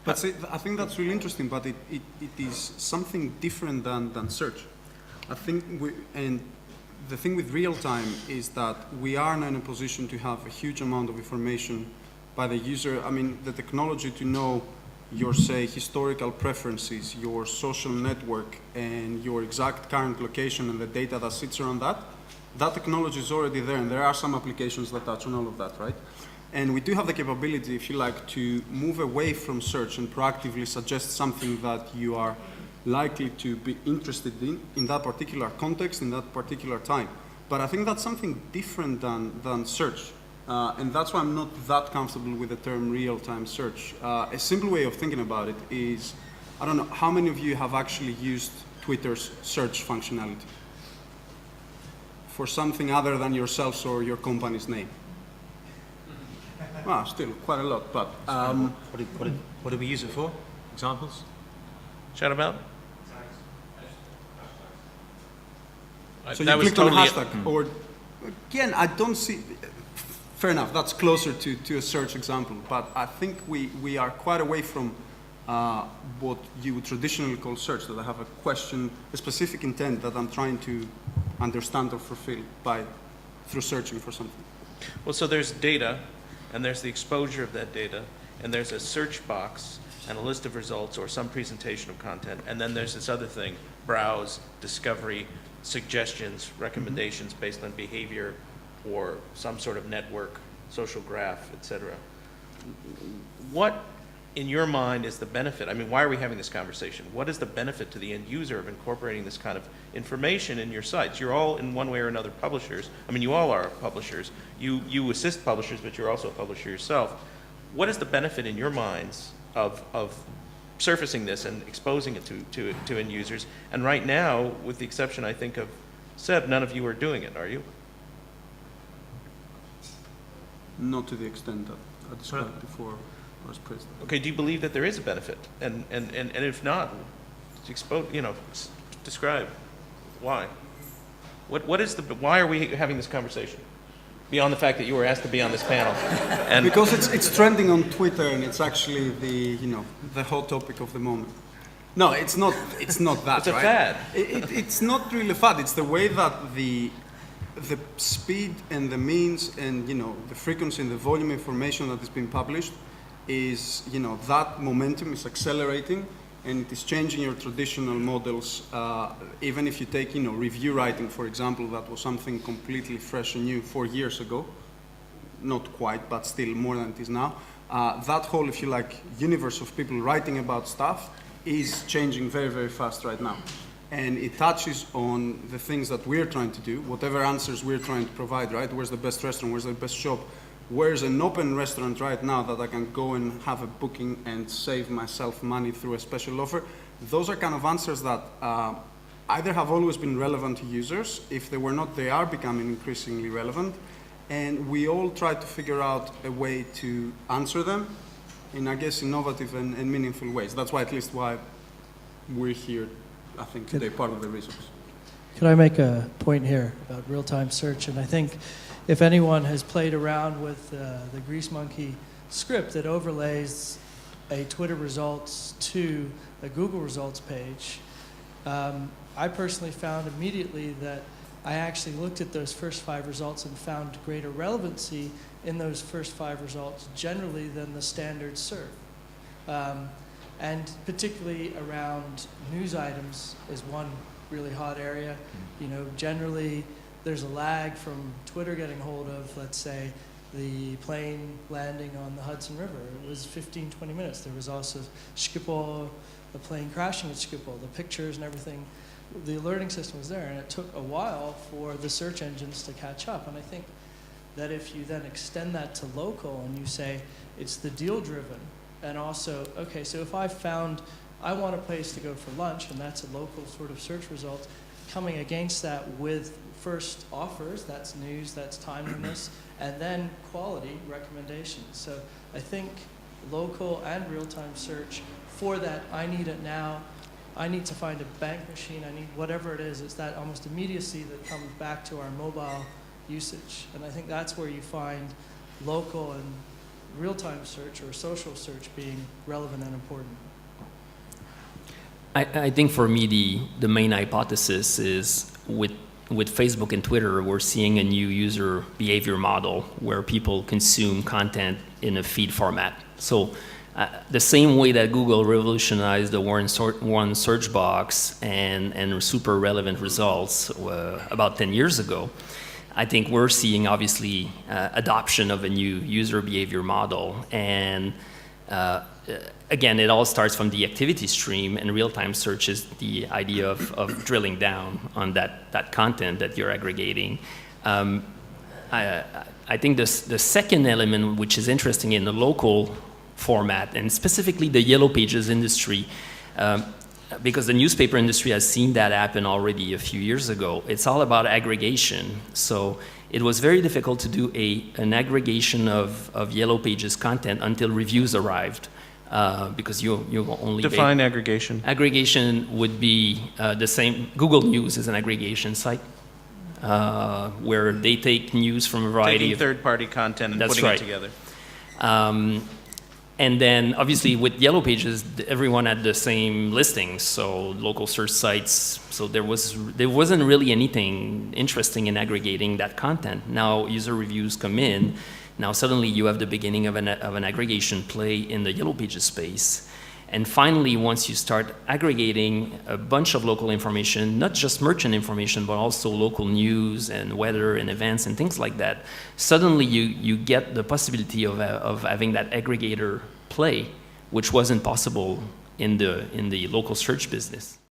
But see, I think that's really interesting, but it is something different than search. I think and the thing with real time is that we are now in a position to have a huge amount of information by the user. I mean, the technology to know your, say, historical preferences, your social network, and your exact current location and the data that sits around that, that technology is already there, and there are some applications that touch on all of that, right? And we do have the capability, if you like, to move away from search and proactively suggest something that you are likely to be interested in that particular context, in that particular time. But I think that's something different than search. And that's why I'm not that comfortable with the term real-time search. A simple way of thinking about it is, I don't know, how many of you have actually used Twitter's search functionality for something other than yourselves or your company's name? Well, still quite a lot, but... what do we use it for? Examples? Shout about? So you clicked on a hashtag, or again, I don't see... Fair enough, that's closer to a search example, but I think we are quite away from what you would traditionally call search, that I have a question, a specific intent that I'm trying to understand or fulfill through searching for something. Well, so there's data, and there's the exposure of that data, and there's a search box and a list of results or some presentation of content, and then there's this other thing, browse, discovery, suggestions, recommendations based on behavior or some sort of network, social graph, etc. What, in your mind, is the benefit? I mean, why are we having this conversation? What is the benefit to the end user of incorporating this kind of information in your sites? You're all, in one way or another, publishers. I mean, you all are publishers. You assist publishers, but you're also a publisher yourself. What is the benefit, in your minds, of surfacing this and exposing it to end users? And right now, with the exception, I think, of Seb, none of you are doing it, are you? Not to the extent that I described before I was Praized. Okay, do you believe that there is a benefit? And if not, describe why. Why are we having this conversation? Beyond the fact that you were asked to be on this panel. And because it's trending on Twitter, and it's actually the hot topic of the moment. No, it's not that, it's a right? fad. It's not really a fad. It's the way that the speed and the means and the frequency and the volume of information that is being published is that momentum is accelerating, and it is changing your traditional models. Even if you take review writing, for example, that was something completely fresh and new 4 years ago, not quite, but still more than it is now. That whole, if you like, universe of people writing about stuff is changing very, very fast right now. And it touches on the things that we're trying to do, whatever answers we're trying to provide, right? Where's the best restaurant? Where's the best shop? Where's an open restaurant right now that I can go and have a booking and save myself money through a special offer? Those are kind of answers that either have always been relevant to users. If they were not, they are becoming increasingly relevant. And we all try to figure out a way to answer them in, I guess, innovative and meaningful ways. That's why, at least why we're here, I think, today, part of the reasons. Could I make a point here about real-time search? And I think if anyone has played around with the Grease Monkey script that overlays a Twitter results to a Google results page, I personally found immediately that I actually looked at those first 5 results and found greater relevancy in those first 5 results generally than the standard SERP. And particularly around news items is one really hot area. Generally there's a lag from Twitter getting hold of, let's say, the plane landing on the Hudson River. It was 15, 20 minutes. There was also Schiphol, the plane crashing at Schiphol, the pictures and everything. The alerting system was there, and it took a while for the search engines to catch up. And I think that if you then extend that to local and you say it's the deal driven, and also, okay, so if I want a place to go for lunch, and that's a local sort of search result, coming against that with first offers, that's news, that's timeliness, and then quality recommendations. So I think local and real-time search for that, I need it now, I need to find a bank machine, I need whatever it is, it's that almost immediacy that comes back to our mobile usage. And I think that's where you find local and real-time search or social search being relevant and important? I think for me, the main hypothesis is with Facebook and Twitter, we're seeing a new user behavior model where people consume content in a feed format. So the same way that Google revolutionized the one search box and super relevant results about 10 years ago, I think we're seeing obviously adoption of a new user behavior model. And again, it all starts from the activity stream, and real-time search is the idea of drilling down on that content that you're aggregating. I think the second element, which is interesting in the local format, and specifically the Yellow Pages industry, because the newspaper industry has seen that happen already a few years ago, it's all about aggregation. So it was very difficult to do an aggregation of Yellow Pages content until reviews arrived. Because you only define aggregation. Aggregation would be the same. Google News is an aggregation site where they take news from a variety of third-party content and That's putting right. it together. And then obviously with Yellow Pages, everyone had the same listings, so local search sites. So there wasn't really anything interesting in aggregating that content. Now user reviews come in. Now suddenly you have the beginning of an aggregation play in the Yellow Pages space. And finally, once you start aggregating a bunch of local information, not just merchant information, but also local news and weather and events and things like that, suddenly you get the possibility of having that aggregator play, which wasn't possible in the local search business.